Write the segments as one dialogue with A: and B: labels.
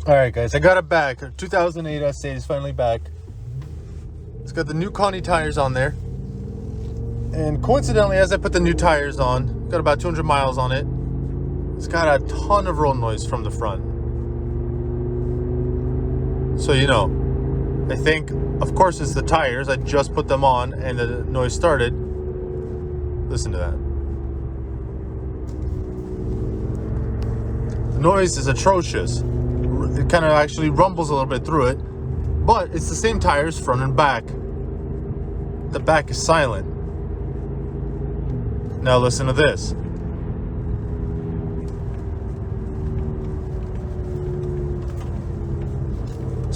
A: All right, guys, I got it back. 2008 S8 is finally back. It's got the new Conti tires on there. And coincidentally, as I put the new tires on, got about 200 miles on it. It's got a ton of road noise from the front. So, I think, of course, it's the tires. I just put them on and the noise started. Listen to that. The noise is atrocious. It kind of actually rumbles a little bit through it, but it's the same tires front and back. The back is silent. Now listen to this.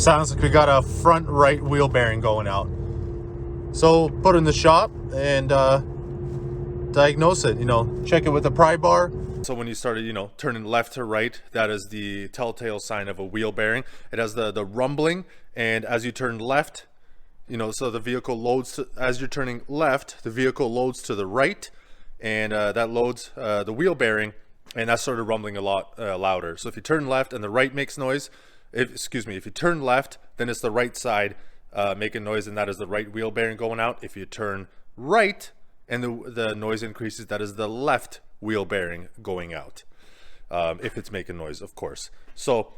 A: Sounds like we got a front right wheel bearing going out. So put it in the shop and diagnose it, check it with a pry bar. So when you started, turning left to right, that is the telltale sign of a wheel bearing. It has the rumbling, and as you turn left, so the vehicle loads as you're turning left, the vehicle loads to the right, and that loads the wheel bearing, and that started rumbling a lot louder. So if you turn left and the right makes noise, if you turn left, then it's the right side making noise, and that is the right wheel bearing going out. If you turn right and the noise increases, that is the left wheel bearing going out, if it's making noise, of course. So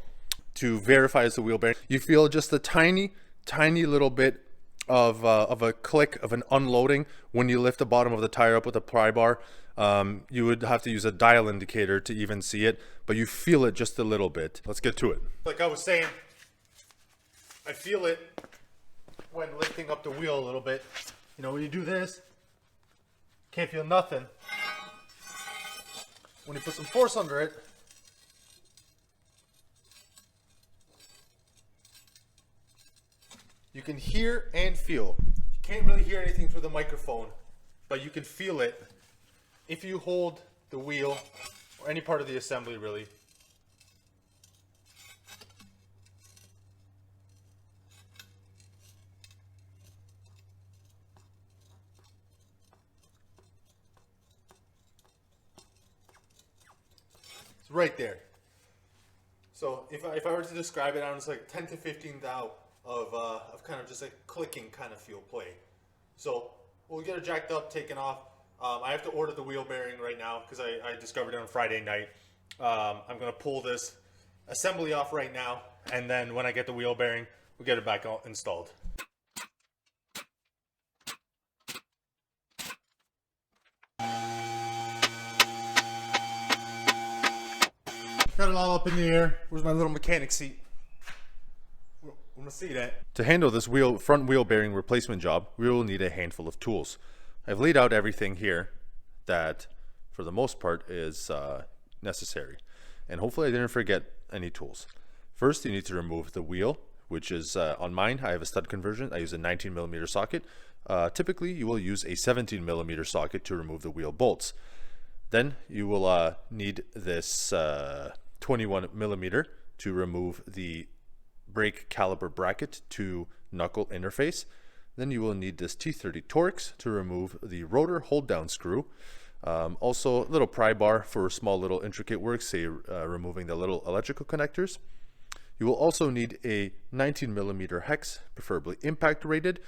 A: to verify it's the wheel bearing, you feel just a tiny little bit of a click of an unloading when you lift the bottom of the tire up with a pry bar. You would have to use a dial indicator to even see it, but you feel it just a little bit. Let's get to it. Like I was saying, I feel it when lifting up the wheel a little bit. When you do this, can't feel nothing. When you put some force under it, you can hear and feel. You can't really hear anything through the microphone, but you can feel it if you hold the wheel or any part of the assembly, really. It's right there. So if I were to describe it, I was like 10 to 15 thou of kind of just like clicking kind of feel play. So we'll get it jacked up, taken off. I have to order the wheel bearing right now because I discovered it on Friday night. I'm going to pull this assembly off right now, and then when I get the wheel bearing, we'll get it back installed. Got it all up in the air. Where's my little mechanic seat? I'm gonna see that. To handle this front wheel bearing replacement job, we will need a handful of tools. I've laid out everything here that, for the most part, is necessary. And hopefully I didn't forget any tools. First, you need to remove the wheel, which is, on mine, I have a stud conversion. I use a 19mm socket. Typically, you will use a 17mm socket to remove the wheel bolts. Then you will need this 21mm to remove the brake caliper bracket to knuckle interface. Then you will need this T30 Torx to remove the rotor hold down screw. Also a little pry bar for small little intricate work, say removing the little electrical connectors. You will also need a 19mm hex, preferably impact rated.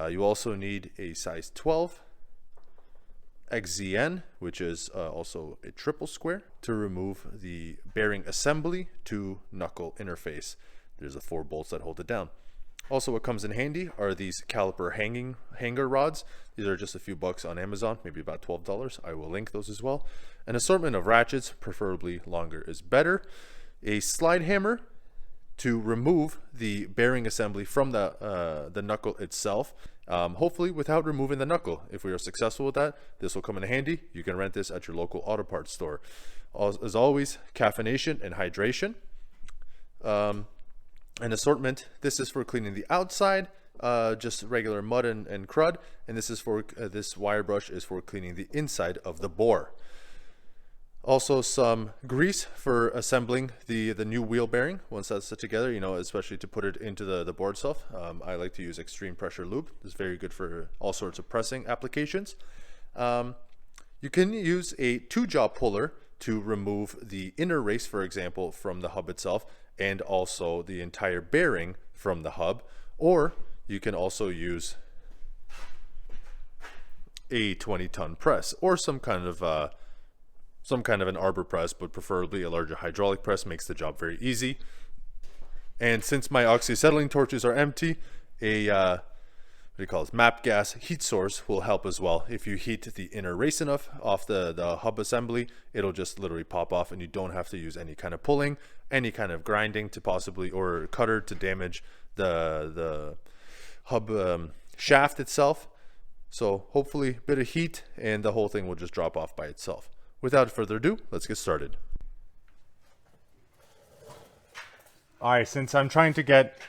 A: You also need a size 12 XZN, which is also a triple square, to remove the bearing assembly to knuckle interface. There's the 4 bolts that hold it down. Also, what comes in handy are these caliper hanger rods. These are just a few bucks on Amazon, maybe about $12. I will link those as well. An assortment of ratchets, preferably longer is better. A slide hammer to remove the bearing assembly from the knuckle itself, hopefully without removing the knuckle. If we are successful with that, this will come in handy. You can rent this at your local auto parts store. As always, caffeination and hydration. An assortment, this is for cleaning the outside, just regular mud and crud, and this is for this wire brush is for cleaning the inside of the bore. Also some grease for assembling the new wheel bearing once that's set together, especially to put it into the board itself. I like to use extreme pressure lube. It's very good for all sorts of pressing applications. You can use a 2-jaw puller to remove the inner race, for example, from the hub itself, and also the entire bearing from the hub. Or you can also use a 20-ton press or some kind of an arbor press, but preferably a larger hydraulic press. Makes the job very easy. And since my oxyacetylene torches are empty, a MAP gas heat source will help as well. If you heat the inner race enough off the hub assembly, it'll just literally pop off, and you don't have to use any kind of pulling, any kind of grinding to possibly, or cutter to damage the hub shaft itself. So hopefully a bit of heat and the whole thing will just drop off by itself. Without further ado, let's get started. All right, since I'm trying to get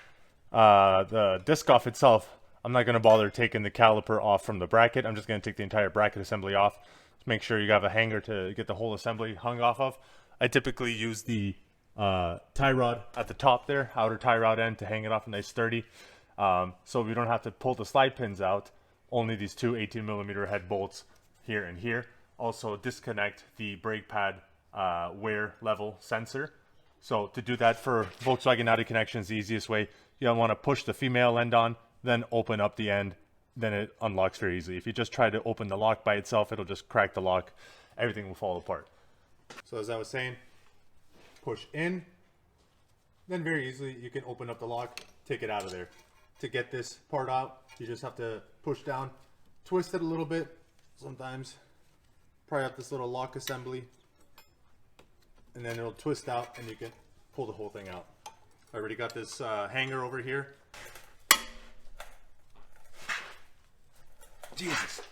A: the disc off itself, I'm not going to bother taking the caliper off from the bracket. I'm just going to take the entire bracket assembly off. Just make sure you have a hanger to get the whole assembly hung off of. I typically use the tie rod at the top there, outer tie rod end, to hang it off nice sturdy. So we don't have to pull the slide pins out, only these two 18mm head bolts here and here. Also disconnect the brake pad wear level sensor. So to do that for Volkswagen Audi connections, the easiest way, you don't want to push the female end on, then open up the end, then it unlocks very easily. If you just try to open the lock by itself, it'll just crack the lock. Everything will fall apart. So as I was saying, push in, then very easily you can open up the lock, take it out of there. To get this part out, you just have to push down, twist it a little bit, sometimes pry out this little lock assembly, and then it'll twist out and you can pull the whole thing out. I already got this hanger over here. Jesus.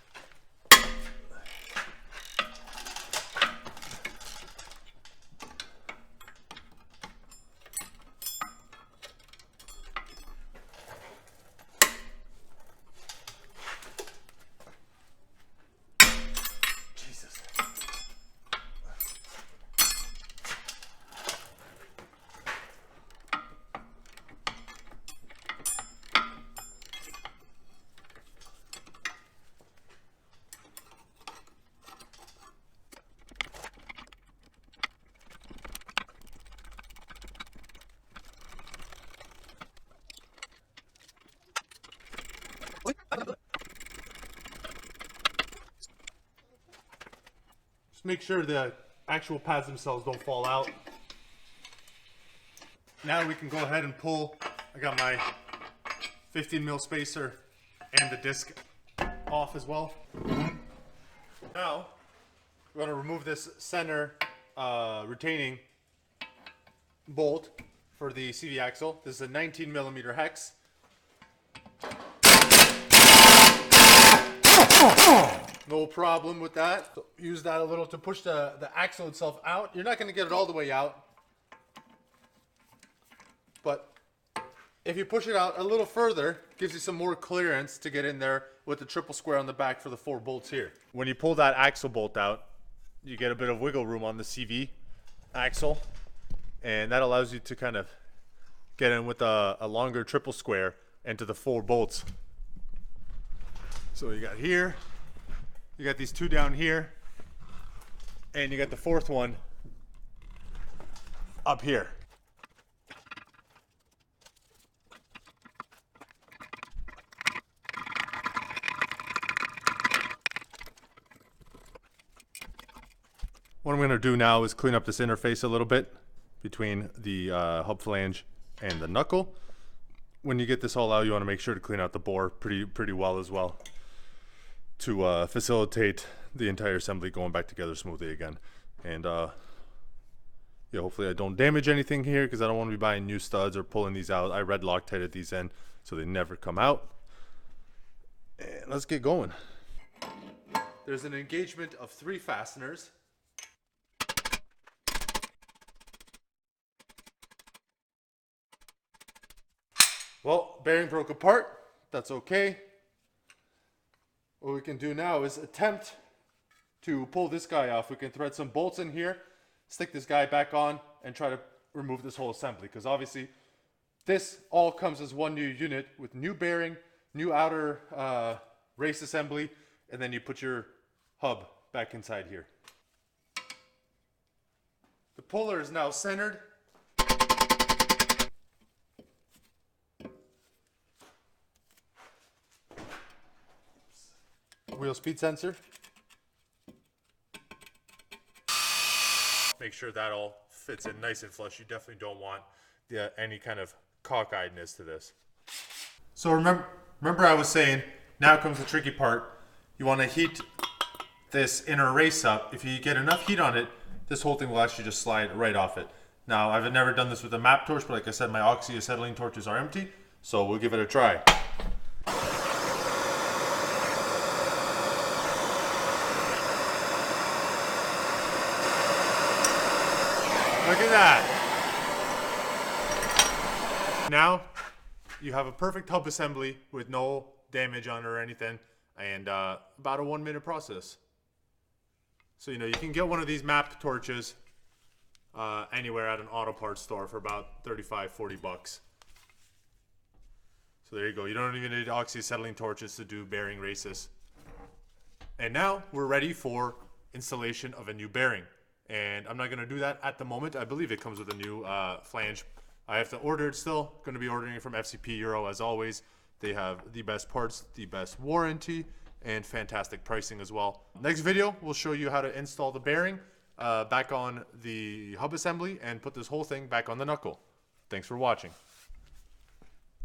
A: Just make sure the actual pads themselves don't fall out. Now we can go ahead and pull. I got my 15mm spacer and the disc off as well. Now we're going to remove this center retaining bolt for the CV axle. This is a 19mm hex. No problem with that. So use that a little to push the axle itself out. You're not going to get it all the way out, but if you push it out a little further, it gives you some more clearance to get in there with the triple square on the back for the 4 bolts here. When you pull that axle bolt out, you get a bit of wiggle room on the CV axle, and that allows you to kind of get in with a longer triple square into the 4 bolts. So you got here, you got these 2 down here, and you got the 4th one up here. What I'm going to do now is clean up this interface a little bit between the hub flange and the knuckle. When you get this all out, you want to make sure to clean out the bore pretty well as well, to facilitate the entire assembly going back together smoothly again. And yeah, hopefully I don't damage anything here, because I don't want to be buying new studs or pulling these out. I red Loctited these in so they never come out. And let's get going. There's an engagement of 3 fasteners. Well, bearing broke apart. That's okay. What we can do now is attempt to pull this guy off. We can thread some bolts in here, stick this guy back on, and try to remove this whole assembly. Because obviously, this all comes as one new unit with new bearing, new outer race assembly, and then you put your hub back inside here. puller is now centered. Wheel speed sensor. Make sure that all fits in nice and flush. You definitely don't want any kind of cockeyedness to this. So remember I was saying, now comes the tricky part. You want to heat this inner race up. If you get enough heat on it, this whole thing will actually just slide right off it. Now, I've never done this with a map torch, but like I said, my oxyacetylene torches are empty, so we'll give it a try. Look at that. Now, you have a perfect hub assembly with no damage on it or anything, and about a 1 minute process. So, you know, you can get one of these map torches anywhere at an auto parts store for about 35, 40 bucks. So there you go. You don't even need oxyacetylene torches to do bearing races. And now we're ready for installation of a new bearing. And I'm not going to do that at the moment. I believe it comes with a new flange. I have to order it still. Going to be ordering it from FCP Euro as always. They have the best parts, the best warranty, and fantastic pricing as well. Next video, we'll show you how to install the bearing back on the hub assembly and put this whole thing back on the knuckle. Thanks for watching.